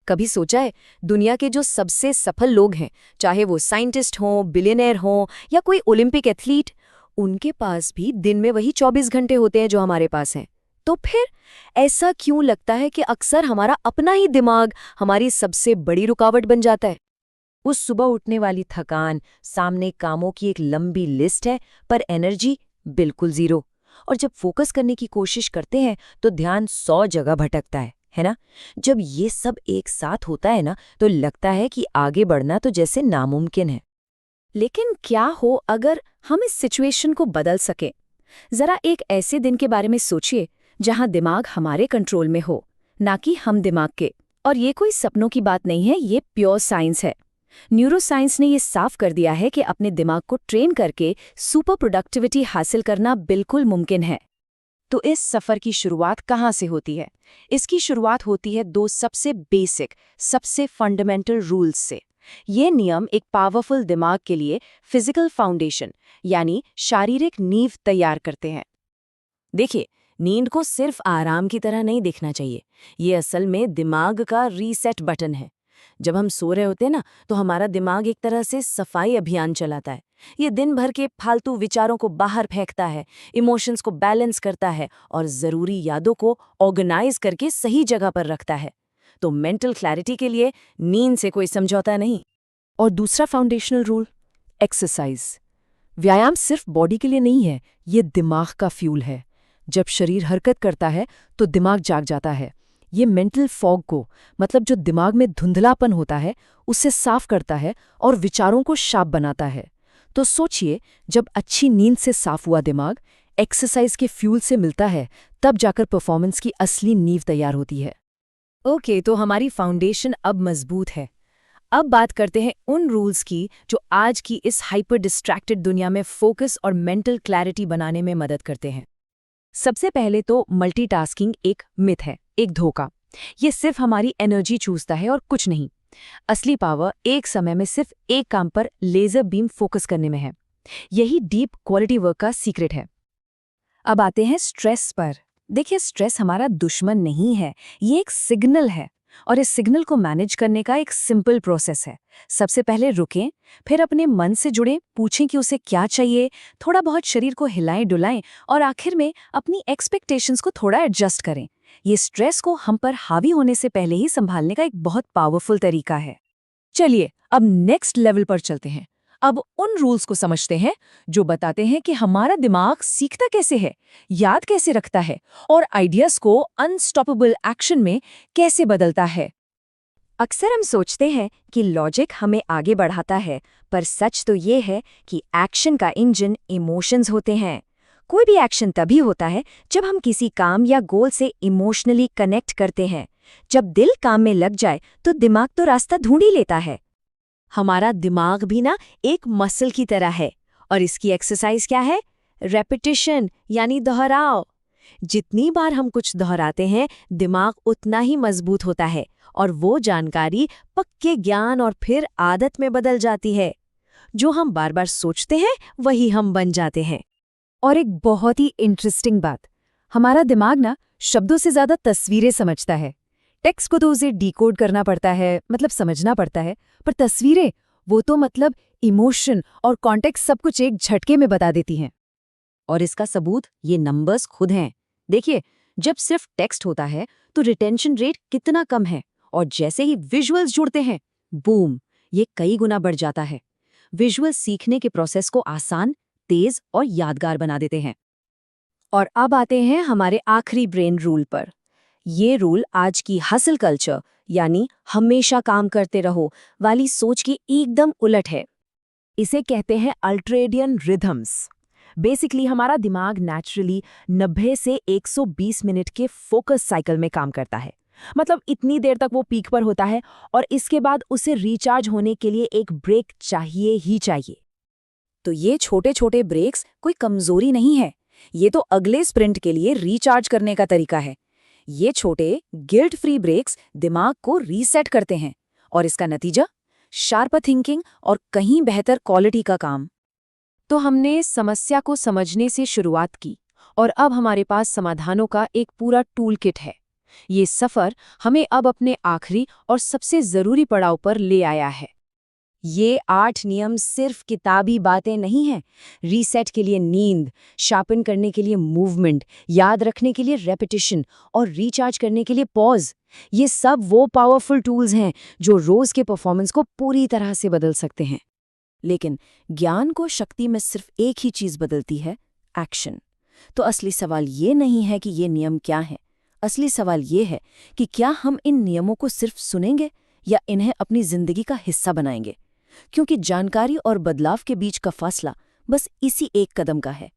कभी सोचा है, दुनिया के जो सबसे सफल लोग हैं, चाहे वो साइंटिस्ट हों, बिलियनर हों या कोई ओलंपिक एथलीट, उनके पास भी दिन में वही 24 घंटे होते हैं जो हमारे पास हैं। तो फिर ऐसा क्यों लगता है कि अक्सर हमारा अपना ही दिमाग हमारी सबसे बड़ी रुकावट बन जाता है? उस सुबह उठने वाली थकान, सामने कामों की एक लंबी लिस्ट है, पर एनर्जी बिल्कुल जीरो। और जब फोकस करने की कोशिश करते हैं तो ध्यान 100 जगह भटकता है ना? जब ये सब एक साथ होता है ना, तो लगता है कि आगे बढ़ना तो जैसे नामुमकिन है। लेकिन क्या हो अगर हम इस सिचुएशन को बदल सकें? जरा एक ऐसे दिन के बारे में सोचिए जहां दिमाग हमारे कंट्रोल में हो, ना कि हम दिमाग के। और ये कोई सपनों की बात नहीं है, ये प्योर साइंस है। न्यूरोसाइंस ने ये साफ कर दिया है कि अपने दिमाग को ट्रेन करके सुपर प्रोडक्टिविटी हासिल करना बिल्कुल मुमकिन है। तो इस सफर की शुरुआत कहाँ से होती है? इसकी शुरुआत होती है 2 सबसे बेसिक, सबसे फंडामेंटल रूल्स से। ये नियम एक पावरफुल दिमाग के लिए फिजिकल फाउंडेशन, यानी शारीरिक नींव तैयार करते हैं। देखिए, नींद को सिर्फ आराम की तरह नहीं देखना चाहिए। ये असल में दिमाग का रीसेट बटन है। जब हम सो रहे होते हैं ना, तो हमारा दिमाग एक तरह से सफाई अभियान चलाता है। ये दिन भर के फालतू विचारों को बाहर फेंकता है, इमोशंस को बैलेंस करता है और ज़रूरी यादों को ऑर्गेनाइज करके सही जगह पर रखता है। तो मेंटल क्लैरिटी के लिए नींद से कोई समझौता नहीं। और दूसरा फाउंडेशनल रूल, एक्सरसाइज। व्यायाम सिर्फ बॉडी के लिए नहीं है, ये दिमाग का फ्यूल है। जब शरीर हरकत करता है तो दिमाग जाग जाता है। ये मेंटल फॉग को, मतलब जो दिमाग में धुंधलापन होता है, उससे साफ करता है और विचारों को शार्प बनाता है। तो सोचिए, जब अच्छी नींद से साफ हुआ दिमाग एक्सरसाइज के फ्यूल से मिलता है, तब जाकर परफॉर्मेंस की असली नींव तैयार होती है। ओके, तो हमारी फाउंडेशन अब मजबूत है। अब बात करते हैं उन रूल्स की जो आज की इस हाइपर डिस्ट्रैक्टेड दुनिया में फोकस और मेंटल क्लैरिटी बनाने में मदद करते हैं। सबसे पहले तो मल्टीटास्किंग एक मिथ है, एक धोखा। ये सिर्फ हमारी एनर्जी चूसता है और कुछ नहीं। असली पावर एक समय में सिर्फ एक काम पर लेजर बीम फोकस करने में है। यही डीप क्वालिटी वर्क का सीक्रेट है। अब आते हैं स्ट्रेस पर। देखिए, स्ट्रेस हमारा दुश्मन नहीं है, ये एक सिग्नल है। और इस सिग्नल को मैनेज करने का एक सिंपल प्रोसेस है। सबसे पहले रुकें, फिर अपने मन से जुड़े, पूछें कि उसे क्या चाहिए, थोड़ा बहुत शरीर को हिलाएं डुलाएं और आखिर में अपनी एक्सपेक्टेशंस को थोड़ा एडजस्ट करें। ये स्ट्रेस को हम पर हावी होने से पहले ही संभालने का एक बहुत पावरफुल तरीका है। चलिए, अब नेक्स्ट लेवल पर चलते हैं। अब उन रूल्स को समझते हैं जो बताते हैं कि हमारा दिमाग सीखता कैसे है, याद कैसे रखता है और आइडियाज को अनस्टॉपेबल एक्शन में कैसे बदलता है। अक्सर हम सोचते हैं कि लॉजिक हमें आगे बढ़ाता है, पर सच तो ये है कि एक्शन का इंजन इमोशंस होते हैं। कोई भी एक्शन तभी होता है जब हम किसी काम या गोल से इमोशनली कनेक्ट करते हैं। जब दिल काम में लग जाए तो दिमाग तो रास्ता ढूंढ ही लेता है। हमारा दिमाग भी ना एक मसल की तरह है, और इसकी एक्सरसाइज क्या है? रेपिटेशन, यानी दोहराव। जितनी बार हम कुछ दोहराते हैं, दिमाग उतना ही मजबूत होता है और वो जानकारी पक्के ज्ञान और फिर आदत में बदल जाती है। जो हम बार बार सोचते हैं वही हम बन जाते हैं। और एक बहुत ही इंटरेस्टिंग बात, हमारा दिमाग ना शब्दों से ज्यादा तस्वीरें समझता है। टेक्स्ट को तो उसे डिकोड करना पड़ता है, मतलब समझना पड़ता है, पर तस्वीरें, वो तो मतलब इमोशन और कॉन्टेक्स्ट सब कुछ एक झटके में बता देती हैं। और इसका सबूत ये नंबर्स खुद हैं। देखिए, जब सिर्फ टेक्स्ट होता है तो रिटेंशन रेट कितना कम है, और जैसे ही विजुअल्स जुड़ते हैं, बूम, ये कई गुना बढ़ जाता है। विजुअल सीखने के प्रोसेस को आसान, तेज और यादगार बना देते हैं। और अब आते हैं हमारे आखिरी ब्रेन रूल पर। ये रूल आज की हसल कल्चर, यानी हमेशा काम करते रहो वाली सोच की एकदम उलट है। इसे कहते हैं अल्ट्रेडियन रिथम्स। बेसिकली हमारा दिमाग नेचुरली 90 से 120 मिनट के फोकस साइकिल में काम करता है। मतलब इतनी देर तक वो पीक पर होता है और इसके बाद उसे रिचार्ज होने के लिए एक ब्रेक चाहिए ही चाहिए। तो ये छोटे छोटे ब्रेक्स कोई कमजोरी नहीं है, ये तो अगले स्प्रिंट के लिए रिचार्ज करने का तरीका है। ये छोटे गिल्ट फ्री ब्रेक्स दिमाग को रीसेट करते हैं, और इसका नतीजा शार्पर थिंकिंग और कहीं बेहतर क्वालिटी का काम। तो हमने समस्या को समझने से शुरुआत की, और अब हमारे पास समाधानों का एक पूरा टूल किट है। ये सफ़र हमें अब अपने आखिरी और सबसे ज़रूरी पड़ाव पर ले आया है। ये 8 नियम सिर्फ किताबी बातें नहीं हैं। रीसेट के लिए नींद, शार्पन करने के लिए मूवमेंट, याद रखने के लिए रेपिटिशन और रिचार्ज करने के लिए पॉज। ये सब वो पावरफुल टूल्स हैं जो रोज के परफॉर्मेंस को पूरी तरह से बदल सकते हैं। लेकिन ज्ञान को शक्ति में सिर्फ एक ही चीज़ बदलती है, एक्शन। तो असली सवाल ये नहीं है कि ये नियम क्या हैं। असली सवाल ये है कि क्या हम इन नियमों को सिर्फ सुनेंगे या इन्हें अपनी ज़िंदगी का हिस्सा बनाएंगे। क्योंकि जानकारी और बदलाव के बीच का फासला बस इसी एक कदम का है।